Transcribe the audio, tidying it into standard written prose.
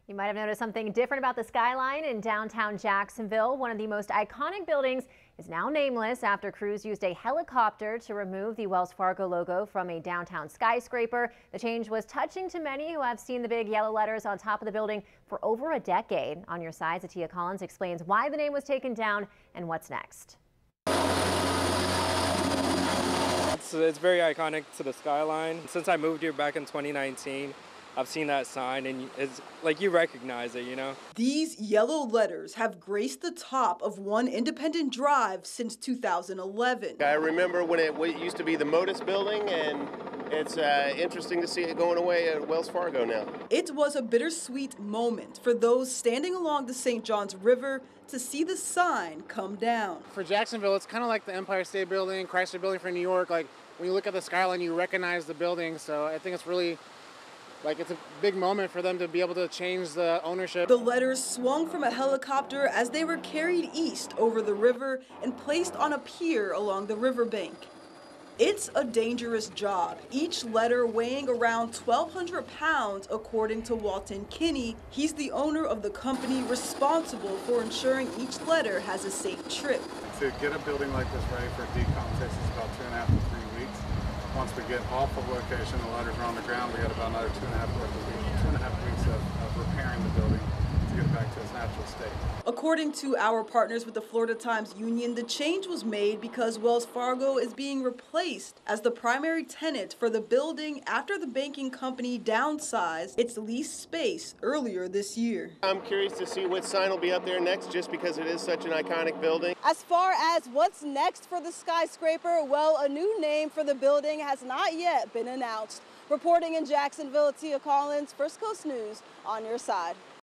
You might have noticed something different about the skyline in downtown Jacksonville. One of the most iconic buildings is now nameless after crews used a helicopter to remove the Wells Fargo logo from a downtown skyscraper. The change was touching to many who have seen the big yellow letters on top of the building for over a decade. On your side, Zatia Collins explains why the name was taken down and what's next. It's very iconic to the skyline. Since I moved here back in 2019, I've seen that sign and it's like you recognize it, you know? These yellow letters have graced the top of One Independent Drive since 2011. I remember when it used to be the Modus building, and it's interesting to see it going away at Wells Fargo now. It was a bittersweet moment for those standing along the St. Johns River to see the sign come down. For Jacksonville, it's kind of like the Empire State Building, Chrysler Building for New York. Like when you look at the skyline, you recognize the building. So I think it's really it's a big moment for them to be able to change the ownership. The letters swung from a helicopter as they were carried east over the river and placed on a pier along the riverbank. It's a dangerous job, each letter weighing around 1,200 pounds, according to Walton Kinney. He's the owner of the company responsible for ensuring each letter has a safe trip. To get a building like this ready for decom takes us about 2.5 to 3 weeks. Once we get off of location, the letters are on the ground, we got about another 2.5 weeks of repairing the building to get it back to its natural state. According to our partners with the Florida Times Union, the change was made because Wells Fargo is being replaced as the primary tenant for the building after the banking company downsized its leased space earlier this year. I'm curious to see what sign will be up there next, just because it is such an iconic building. As far as what's next for the skyscraper, well, a new name for the building has not yet been announced. Reporting in Jacksonville, Zatia Collins, First Coast News, on your side.